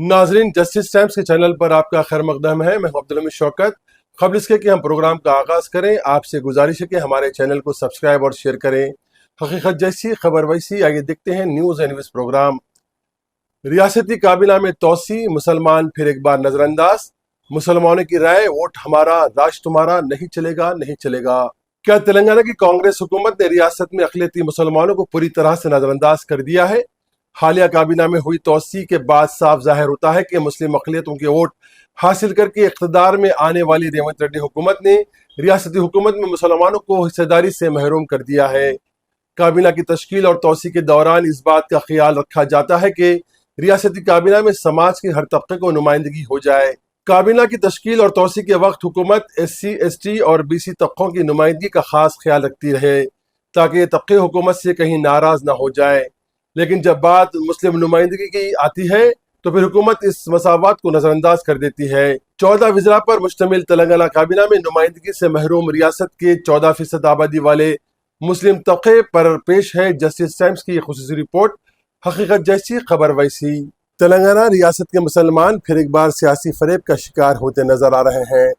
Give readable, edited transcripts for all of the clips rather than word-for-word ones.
नाजरीन, justice times के channel पर आपका खैर मकदम है। मैं अब्दुल हमीद शौकत। खबर इसके कि हम प्रोग्राम का आगाज़ करें, आपसे गुजारिश है कि हमारे चैनल को सब्सक्राइब और शेयर करें। हकीकत जैसी खबर वैसी, आइए देखते हैं न्यूज़ एंड व्यूज़ प्रोग्राम। रियासती काबिना में तोसी, मुसलमान फिर एक बार नजरअंदाज। मुसलमानों की राय, वोट हमारा राज तुम्हारा, नहीं चलेगा नहीं चलेगा। क्या तेलंगाना की कांग्रेस हुकूमत ने रियासत में अक़लियती मुसलमानों को पूरी तरह से नजरअंदाज कर दिया है? हालिया काबीना में हुई तोसी के बाद साफ जाहिर होता है कि मुस्लिम अक़लियतों के वोट हासिल करके इक़्तिदार में आने वाली रेवंत रेड्डी हुकूमत ने रियासती हुकूमत में मुसलमानों को हिस्सेदारी से महरूम कर दिया है। काबीना की तश्कील और तोसी के दौरान इस बात का ख्याल रखा जाता है कि रियासती काबीना में समाज के हर तबके को नुमाइंदगी हो जाए। काबीना की तश्कील और तोसी के वक्त हुकूमत SC, ST और BC तबकों की नुमाइंदगी का खास ख्याल रखती रहे ताकि ये तबके हुकूमत से कहीं नाराज ना हो जाए। लेकिन जब बात मुस्लिम नुमाइंदगी की आती है तो फिर हुकूमत इस मसावत को नजरअंदाज कर देती है। 14 वज़रा पर मुश्तमिल तेलंगाना काबीना में नुमाइंदगी से महरूम रियासत के 14% आबादी वाले मुस्लिम तबके पर पेश है जस्टिस टाइम्स की खुसूसी रिपोर्ट। हकीकत जैसी खबर वैसी। तेलंगाना रियासत के मुसलमान फिर एक बार सियासी फरेब का शिकार होते नजर आ रहे हैं।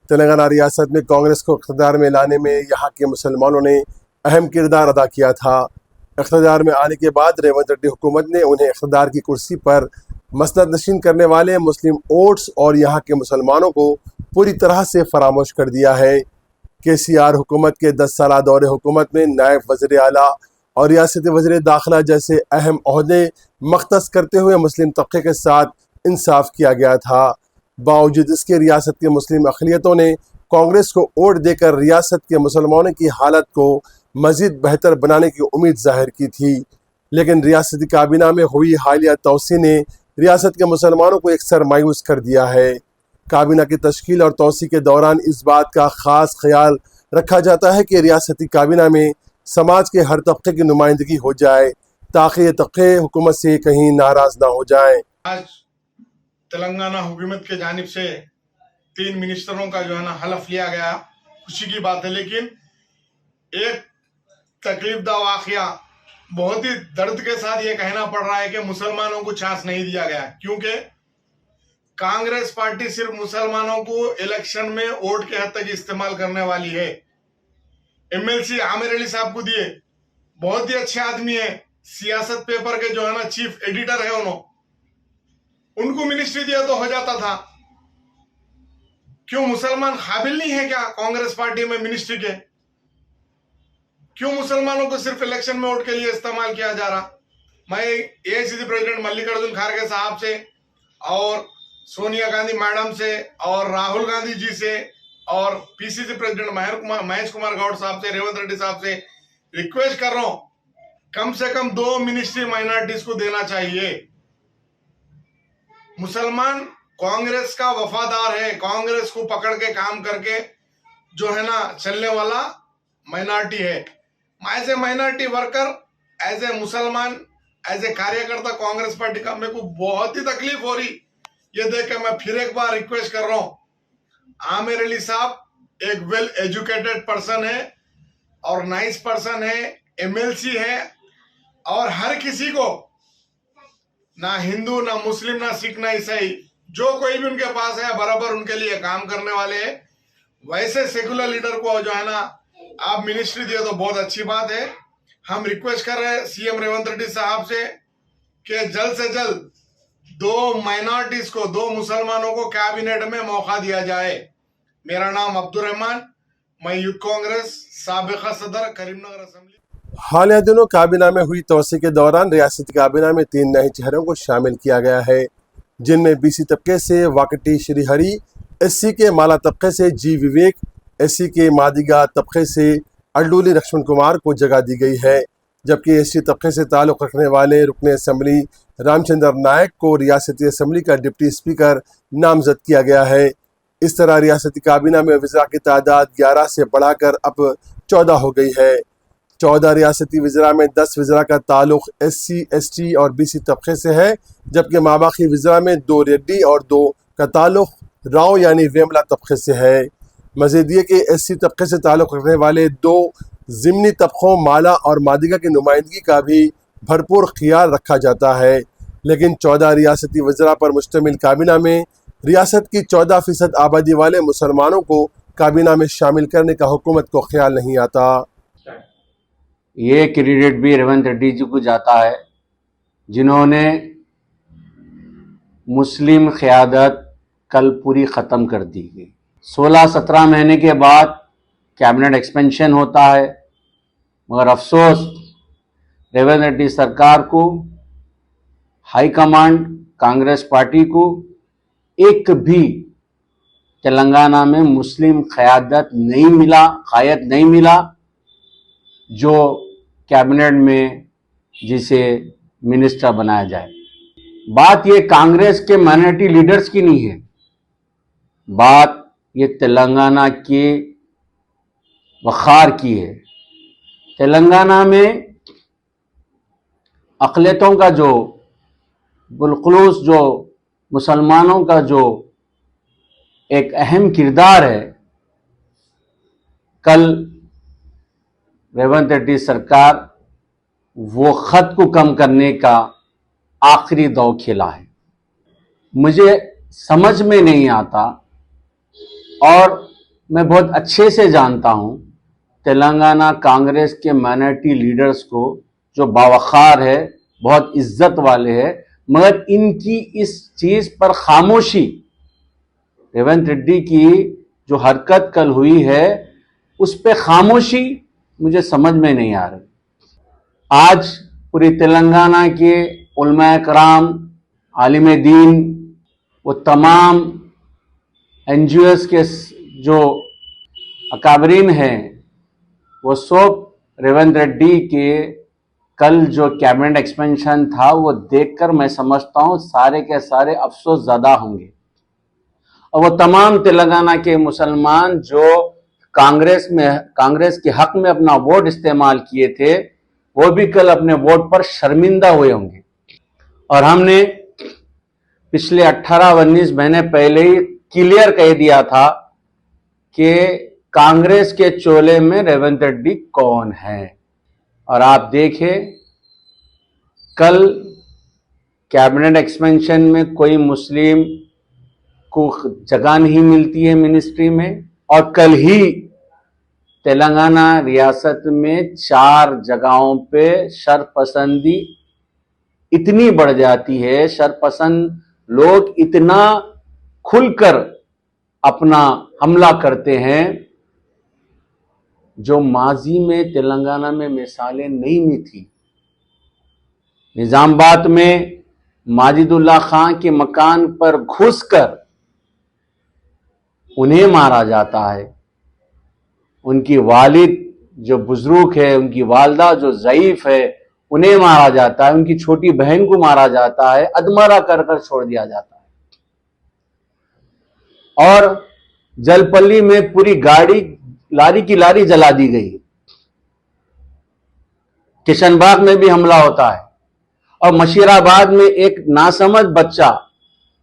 तेलंगाना रियासत में कांग्रेस को इक़्तिदार में लाने में यहाँ के मुसलमानों ने अहम किरदार अदा किया था। इक़्तिदार में आने के बाद रेवंत रेड्डी हुकूमत ने उन्हें इक़्तिदार की कुर्सी पर मसनद नशीन करने वाले मुस्लिम वोट्स और यहाँ के मुसलमानों को पूरी तरह से फरामोश कर दिया है। KCR हुकूमत के 10 साला दौरे हुकूमत में नायब वज़ीर आला और रियासती वज़ीर दाखिला जैसे अहम ओहदे मख्तस करते हुए मुस्लिम तबके के साथ इंसाफ किया गया था। बावजूद इसके रियासत के मुस्लिम अक़लियतों ने कांग्रेस को वोट देकर रियासत के मुसलमानों की हालत को मज़ीद बेहतर बनाने की उम्मीद जाहिर की थी। लेकिन रियासती काबीना में हुई हालिया तोसी ने रियासत के मुसलमानों को अक्सर मायूस कर दिया है। काबीना की तश्कील और तोसी के दौरान इस बात का ख़ास ख्याल रखा जाता है कि रियासती काबीना में समाज के हर तबके की नुमाइंदगी हो जाए ताकि ये तबके हुकूमत से कहीं नाराज ना हो जाएं। आज तेलंगाना हुकूमत के जानिब से 3 मिनिस्टरों का जो है ना हलफ लिया गया, खुशी की बात है। लेकिन एक तकलीफदा वाक़या, बहुत ही दर्द के साथ ये कहना पड़ रहा है कि मुसलमानों को चांस नहीं दिया गया, क्योंकि कांग्रेस पार्टी सिर्फ मुसलमानों को इलेक्शन में वोट के हद तक इस्तेमाल करने वाली है। MLC आमिर अली साहब को दिए, बहुत ही अच्छे आदमी है, सियासत पेपर के जो है ना चीफ एडिटर है, उनको मिनिस्ट्री दिया तो हो जाता था। क्यों मुसलमान काबिल नहीं है क्या कांग्रेस पार्टी में मिनिस्ट्री के? क्यों मुसलमानों को सिर्फ इलेक्शन में वोट के लिए इस्तेमाल किया जा रहा? मैं AICC प्रेसिडेंट मल्लिकार्जुन खड़गे साहब से और सोनिया गांधी मैडम से और राहुल गांधी जी से और PCC प्रेसिडेंट महेश कुमार गौड़ साहब से, रेवंत रेड्डी साहब से रिक्वेस्ट कर रहा हूं, कम से कम 2 मिनिस्ट्री माइनॉरिटीज को देना चाहिए। मुसलमान कांग्रेस का वफादार है, कांग्रेस को पकड़ के काम करके जो है ना चलने वाला माइनॉरिटी है। As a minority worker, as a मुसलमान, एज ए कार्यकर्ता कांग्रेस पार्टी का मेरे को बहुत ही तकलीफ हो रही ये देख के। मैं फिर एक बार रिक्वेस्ट कर रहा हूं, आमिर अली साहब एक वेल एजुकेटेड पर्सन है और नाइस पर्सन है, MLC है, और हर किसी को, ना हिंदू ना मुस्लिम ना सिख ना ईसाई, जो कोई भी उनके पास है बराबर उनके लिए काम करने वाले हैं। वैसे सेकुलर लीडर को जो है ना आप मिनिस्ट्री दिए तो बहुत अच्छी बात है। हम रिक्वेस्ट कर रहे हैं CM रेवंत रेड्डी साहब से कि जल्द से जल्द 2 माइनॉरिटीज को, 2 मुसलमानों को कैबिनेट में मौका दिया जाए। मेरा नाम अब्दुल रहमान, मैं यूथ कांग्रेस साबिका सदर करीमनगर असेंबली। हालिया दिनों काबीना में हुई तोसी के दौरान रियासती काबीना में 3 नए चेहरों को शामिल किया गया है, जिनमें BC तबके से वाकटी श्रीहरी, SC के माला तबके से G विवेक, SC के मादिगा तबके से अडलूली लक्ष्मण कुमार को जगह दी गई है, जबकि ST तबके से ताल्लुक़ रखने वाले रुकन असम्बली रामचंद्र नायक को रियासती असम्बली का डिप्टी स्पीकर नामजद किया गया है। इस तरह रियासती काबीना में वज़रा की तादाद 11 से बढ़ाकर अब 14 हो गई है। 14 रियासती वज़रा में 10 वज़रा का ताल्लुक़ SC, ST और BC तबके से है, जबकि माबाकी वज़रा में 2 रेड्डी और 2 का ताल्लुक़ राव यानी वेमला तबके से है। मज़ीद ये कि SC तबके से ताल्लुक़ रखने वाले 2 ज़िमनी तबकों माला और मादिगा की नुमाइंदगी का भी भरपूर ख्याल रखा जाता है। लेकिन 14 रियासती वज़रा पर मुश्तमिल काबीना में रियासत की 14% आबादी वाले मुसलमानों को काबीना में शामिल करने का हुकूमत को ख्याल नहीं आता। ये क्रेडिट भी रेवंत रेड्डी जी को जाता है, जिन्होंने मुस्लिम क़यादत कल पूरी ख़त्म कर दी गई। 16-17 महीने के बाद कैबिनेट एक्सपेंशन होता है, मगर अफसोस रेवंत रेड्डी सरकार को, हाई कमांड कांग्रेस पार्टी को एक भी तेलंगाना में मुस्लिम क़यादत नहीं मिला जो कैबिनेट में जिसे मिनिस्टर बनाया जाए। बात ये कांग्रेस के माइनॉरिटी लीडर्स की नहीं है, बात ये तेलंगाना के वक़ार की है। तेलंगाना में अक़लियतों का जो बिलखुलूस जो मुसलमानों का जो एक अहम किरदार है, कल रेवंत रेड्डी सरकार वो खत को कम करने का आखिरी दौर खेला है। मुझे समझ में नहीं आता, और मैं बहुत अच्छे से जानता हूं तेलंगाना कांग्रेस के माइनॉरिटी लीडर्स को, जो बावखार है, बहुत इज्जत वाले हैं, मगर इनकी इस चीज पर खामोशी, रेवंत रेड्डी की जो हरकत कल हुई है उस पर खामोशी मुझे समझ में नहीं आ रही। आज पूरी तेलंगाना के उलमा कराम, आलिम दीन, वो तमाम NGOs के जो अकाबरीन हैं, वो सब रेवंत रेड्डी के कल जो कैबिनेट एक्सपेंशन था वो देखकर मैं समझता हूं सारे के सारे अफसोस ज़्यादा होंगे। और वो तमाम तेलंगाना के मुसलमान जो कांग्रेस के हक में अपना वोट इस्तेमाल किए थे, वो भी कल अपने वोट पर शर्मिंदा हुए होंगे। और हमने पिछले 18-19 महीने पहले ही क्लियर कह दिया था कि कांग्रेस के चोले में रेवंत रेड्डी कौन है। और आप देखें, कल कैबिनेट एक्सपेंशन में कोई मुस्लिम को जगह नहीं मिलती है मिनिस्ट्री में, और कल ही तेलंगाना रियासत में 4 जगहों पे शरपसंदी इतनी बढ़ जाती है, शरपसंद लोग इतना खुलकर अपना हमला करते हैं, जो माजी में तेलंगाना में मिसालें नहीं भी थी। निजामाबाद में माजिदुल्लाह खान के मकान पर घुसकर उन्हें मारा जाता है, उनकी वालिद जो बुजुर्ग है, उनकी वालदा जो ज़ईफ है, उन्हें मारा जाता है, उनकी छोटी बहन को मारा जाता है, अधमरा कर छोड़ दिया जाता है। और जलपल्ली में पूरी गाड़ी लारी की लारी जला दी गई। किशनबाग में भी हमला होता है, और मशीराबाद में एक नासमझ बच्चा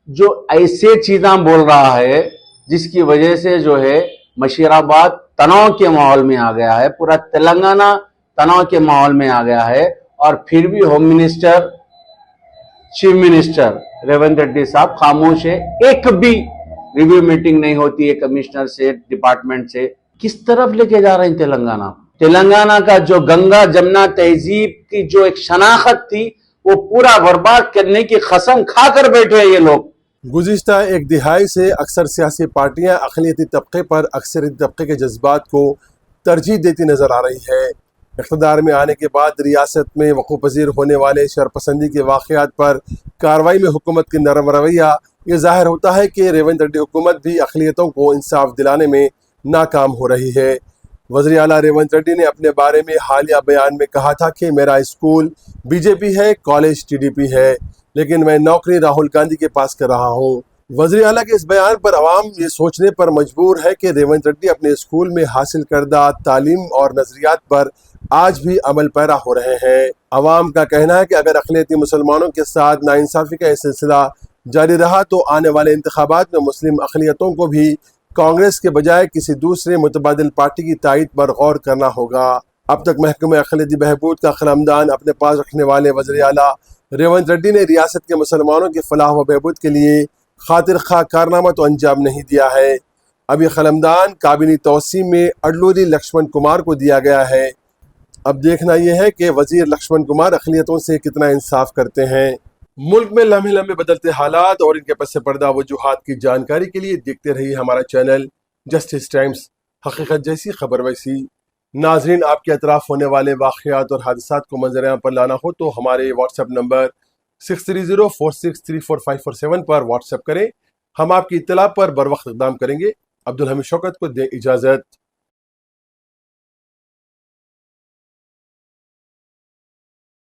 जो ऐसे चीजें बोल रहा है जिसकी वजह से जो है मशीराबाद तनाव के माहौल में आ गया है, पूरा तेलंगाना तनाव के माहौल में आ गया है। और फिर भी home minister, chief minister Revanth Reddy साहब खामोश है। एक भी रिव्यू मीटिंग नहीं होती है कमिश्नर से, डिपार्टमेंट से। किस तरफ लेके जा रहे हैं तेलंगाना? तेलंगाना का जो गंगा जमुना तहजीब की जो एक शनाख्त थी, वो पूरा बर्बाद करने की कसम खाकर बैठे हैं ये लोग। गुज़िश्ता एक दिहाई से अक्सर सियासी पार्टियां अक़लियती तबके पर अक्सरियती तबके के जज्बात को तरजीह देती नज़र आ रही है। इक़्तिदार में आने के बाद रियासत में वक़ूफ़-पज़ीर होने वाले शरपसंदी के वाक़यात पर कार्रवाई में हुकूमत की नरम रवैया ये ज़ाहिर होता है कि रेवंत रेड्डी हुकूमत भी अक़लियतों को इंसाफ दिलाने में नाकाम हो रही है। वज़ीर आला रेवंत रेड्डी ने अपने बारे में हालिया बयान में कहा था कि मेरा स्कूल BJP है, कॉलेज TDP है, लेकिन मैं नौकरी राहुल गांधी के पास कर रहा हूँ। वज़ीर आला के इस बयान पर अवाम ये सोचने पर मजबूर है कि रेवंत रेड्डी अपने स्कूल में हासिल करदा तालीम और नज़रियात पर आज भी अमल पैरा हो रहे हैं। अवाम का कहना है कि अगर अक़लियती मुसलमानों के साथ नाइंसाफ़ी का यह सिलसिला जारी रहा तो आने वाले इंतखाबात में मुस्लिम अक़लियतों को भी कांग्रेस के बजाय किसी दूसरे मुतबादिल पार्टी की तायद पर गौर करना होगा। अब तक महकमे अक़लियती बहबूद का क़लमदान अपने पास रखने वाले वज़ीर आला रेवंत रेड्डी ने रियासत के मुसलमानों के फलाह व बहबूद के लिए खातिर खा कारनामा तो अंजाम नहीं दिया है। अब ये खलमदान काबिनी तौसीम में अडलूरी लक्ष्मण कुमार को दिया गया है। अब देखना यह है कि वजीर लक्ष्मण कुमार अक़लियतों से कितना इंसाफ करते हैं। मुल्क में लम्हे लम्हे बदलते हालात और इनके पस पर्दा वजूहात की जानकारी के लिए देखते रहिए हमारा चैनल जस्टिस टाइम्स, हकीकत जैसी खबर वैसी। नाजरीन, आपके अतराफ होने वाले वाक़यात और हादसात को मंजर-ए-आम पर लाना हो तो हमारे व्हाट्सएप नंबर 6304634547 पर व्हाट्सएप करें। हम आपकी इत्तला पर बर वक्त इक़दाम करेंगे। अब्दुल हमीद शौकत को दें इजाज़त।